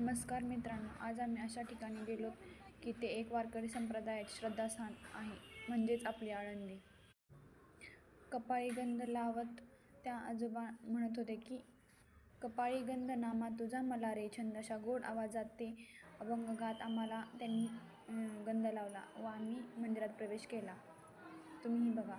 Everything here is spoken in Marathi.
नमस्कार मित्रांनो, आज आम्ही अशा ठिकाणी गेलो की ते एक वारकरी संप्रदायाचे श्रद्धास्थान आहे, म्हणजेच आपली आळंदी. कपाळी गंध लावत त्या आजोबा म्हणत होते की कपाळी गंध नामा तुझा मला रे छंद. अशा गोड आवाजात ते अभंग गात आम्हाला त्यांनी गंध लावला व आम्ही मंदिरात प्रवेश केला. तुम्हीही बघा.